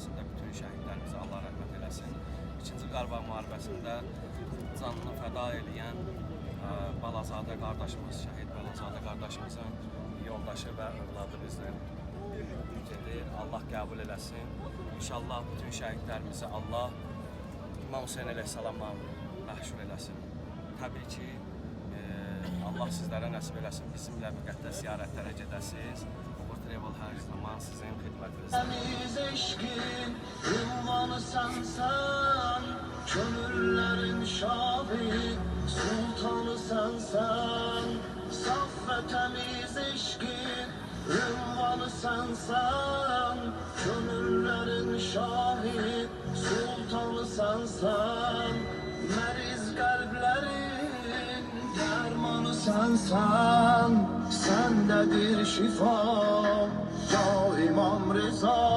müharibəsində bütün şəhidlərimizə Allah rəhmət eləsin. İkinci Qarabağ müharibəsində canını fəda edən Balazadə qardaşımız, şəhid Balazadə qardaşımızın yoldaşı və övladı bizdən gedir. Allah qəbul eləsin. İnşallah bütün şəhidlərimizi Allah İmam Hüseyin əleyhissalama məhşur eləsin. Təbii ki, Allah sizlərə nəsib eləsin, bizimlə müqəddəs ziyarətlərə gedəsiniz. Uğur Travel hər zaman sizin xidmətinizdə. Təmiz eşqin, ünvanı sənsən, könüllərin şahid, sultanı sənsən. Saf və təmiz eşqin, ünvanı sənsən, könüllərin şahid, sultanı sənsən. Məriz qəlblərin dərmanı sənsən, səndədir şifa, ya İmam Rıza.